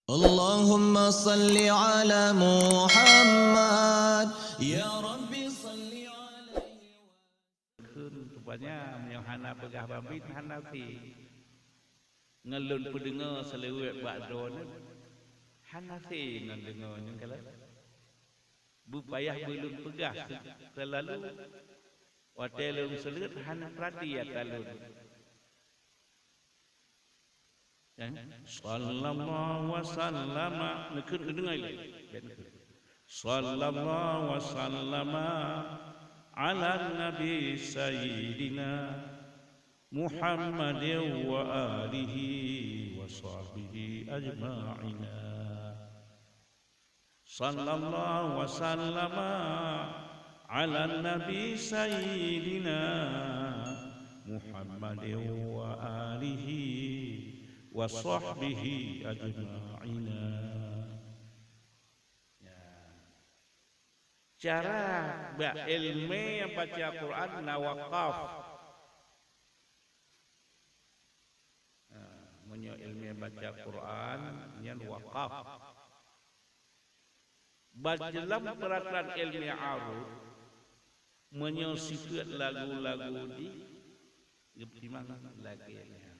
اللهم صل على محمد يا ربي صل عليه ขึ้นrupanya yang hana pegah bambit hana fi ngelun pendengar selewet bakdon hana fi ngedengar yang kala bupayah belum pegah selalu hotel selut hana perhatian talun sallallahu wasallama nekun dengar sallallahu wasallama ala nabi sayyidina Muhammadin wa alihi wa sahbihi ajma'ina sallallahu wasallama ala nabi sayyidina Muhammadin wa alihi wa sahbihi ajma'ina. Cara berilmu yang baca Quran nawaqaf. Menyo ilmu yang baca Quran yang waqaf. Dalam peraturan ilmu arus menyo sifat lagu-lagu di mana lagi ya.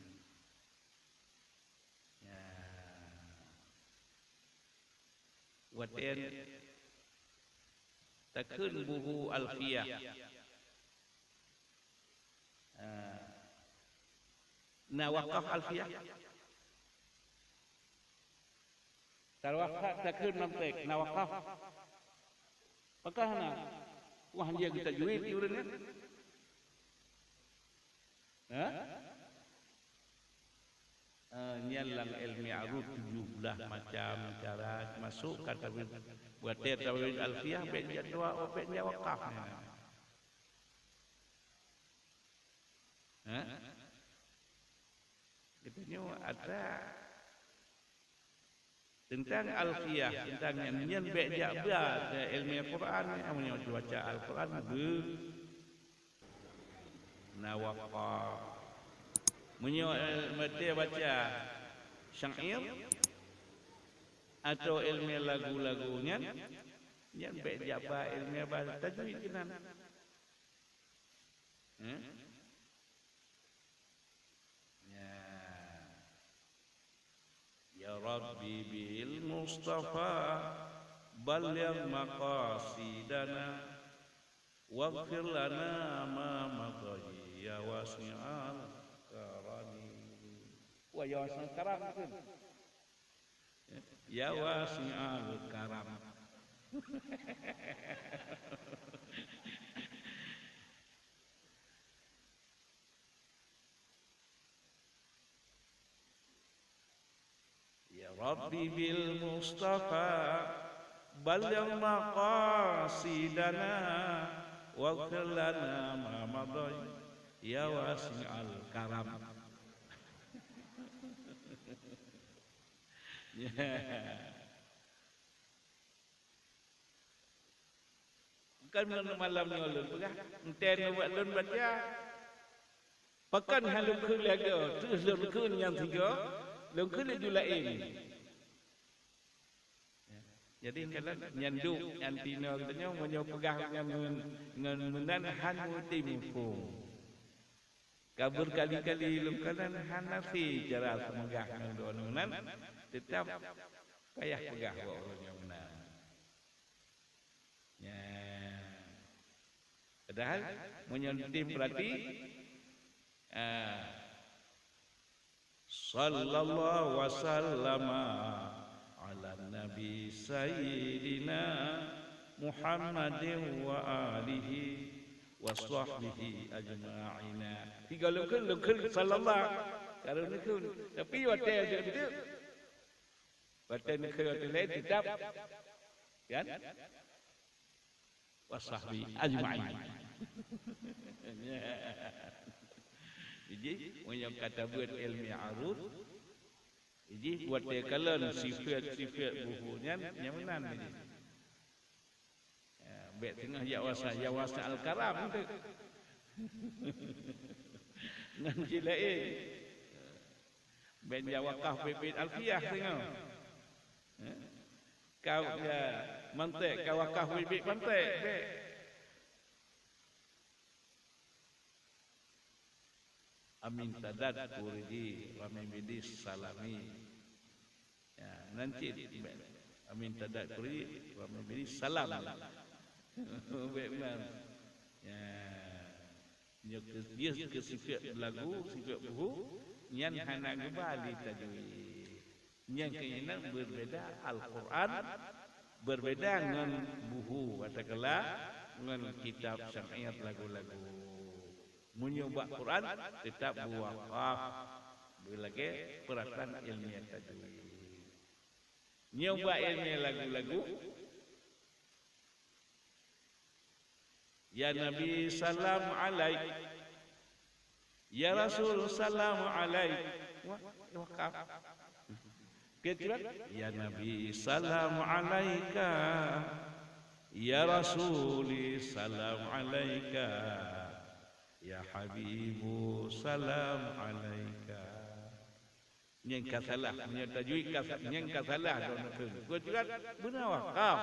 Waten takun buku alfiyah nawaqaf alfiyah tarwaqaf takun mantek nawaqaf pakahna wah dia kita juit urangnya nyalang ilmi arut 17 macam cara masuk kata buat tawhid alfiyah ben jadwa ben waqaf katanya ada tentang alfiyah tentang nyen ben jabla ilmu Quran yang baca Al-Quran nawaqaf dia baca syair atau ilmu lagu-lagunya yang bejaba ilmu bahasa tajwid kan ya rabbi bil mustafa balligh maqasidana waghfir lana ma madhi ya wasi'al wah ya wasi'al karam kan ya wasi'al karam ya rabbi bil mustafa balligh maqasidana waghfir lana ma madhi ya wasi'al karam. Kan malam ni ulun pegah enten buat ulun baca pakan halum ke laga terus ulun ke yang tiga ulun ke julain. Jadi kalau nyanduk antina katanya menyo pegah ngan menan han mutim pun kabur kali-kali lungkanan Hanafi cara semegah nang donan tetap payah pegah orang yang benar. Ya. Padahal menyentim berarti sallallahu wasallama ala nabi sayyidina Muhammadin wa alihi wa sahbihi ajma'ina. Tiga lukun sallallahu kalau lukun tapi hotel dia betul hotel hotel lain tetap kan wa sahbihi ajma'in. Jadi yang kata buat ilmu arut jadi buat dia kalan sifat-sifat buhunya yang mana ni baik tengah ya wasa al-karam tu nan jilain ben ya waqaf bibit alfiyah tengah Kau ya mantek kau wakaf bibik mantek. Amin tadat kuriji rami bidis salami. Ya, nanti amin tadat kuriji rami bidis salam. Baikman. Ya. Dia ke sifat lagu, sifat buhu yang hana kembali tajwid. Yang keinginan berbeda Al-Quran berbeda dengan buhu katakanlah dengan kitab syariat lagu-lagu. Menyubah Quran tetap wakaf berlagi perasaan ilmiah tajwid. Nyoba ilmiah lagu-lagu. Ya Nabi salam alaik, ya Rasul salam alaik. Wakaf. Kecuali ya Nabi salam alaika, ya Rasuli salam alaika, ya Habibu salam alaika. Yang kasalah, yang tajwid kasalah, yang kasalah dona tu. Kecuali benar wakaf.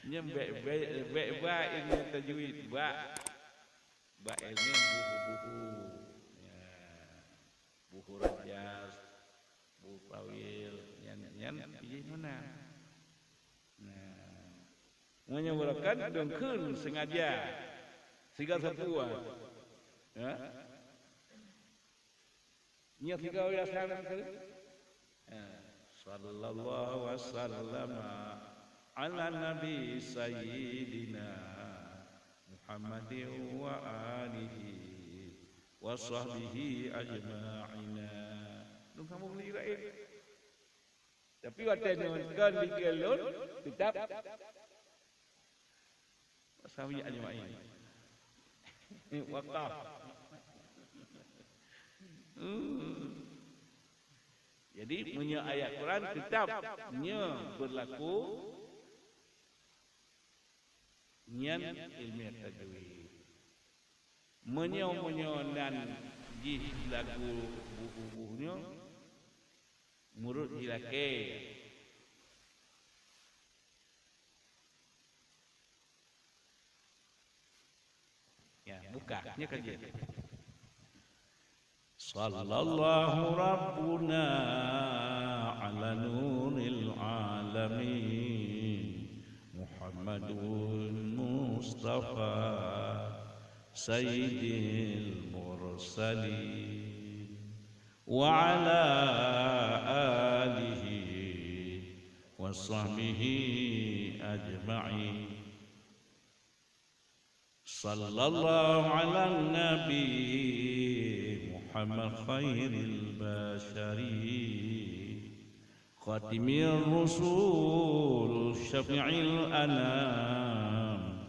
Yang baik ilmu tajwid, baik ilmu buku-buku. Buku rajas, buku pawil, yang pilih mana? Nah, menyebabkan dengkun sengaja, sehingga sepuan. Ya, nya tiga yasan tu. Sallallahu wasallam ala nabi sayyidina Muhammadin wa alihi wa sahbihi ajma'ina. Lu kamu boleh irain. Tapi waktu nonton di galon tetap sahbihi ajma'in. Wakaf. Jadi punya ayat Quran tetap berlaku nyan ilmiah tajwid. Menyo dan jih lagu buku-bukunya murut jilake. Ya, bukanya kerja. Sallallahu rabbuna ala nuril alamin Muhammadun Mustafa Sayyidil Mursalin wa ala alihi wa sahbihi ajma'in. Sallallahu ala nabi Muhammad khairil bashari khatimir rusul syafi'il anam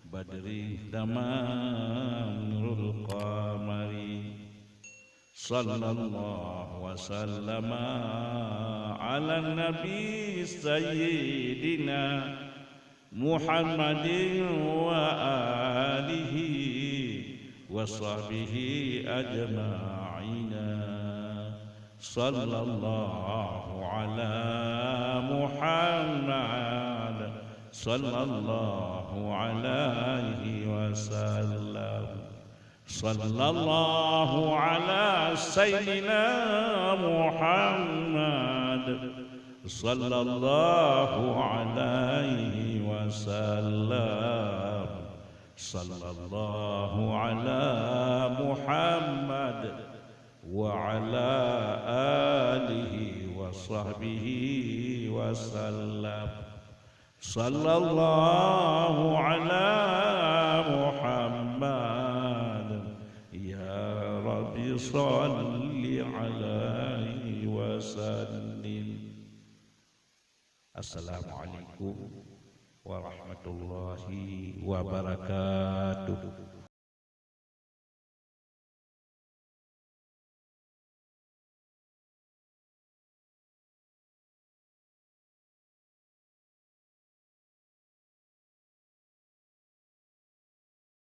badri tamam nurul qamari. Sallallahu wa sallama ala nabi sayyidina Muhammadin wa alihi wa sahbihi ajma'ina. Sallallahu ala Muhammad sallallahu alaihi wasallam. Sallallahu ala sayyidina Muhammad sallallahu alaihi wasallam. Sallallahu ala Muhammad wa ala alihi wa sahbihi wasallam. Sallallahu ala Muhammad ya Rabbi salli alaihi wasallim. Assalamualaikum warahmatullahi wabarakatuh.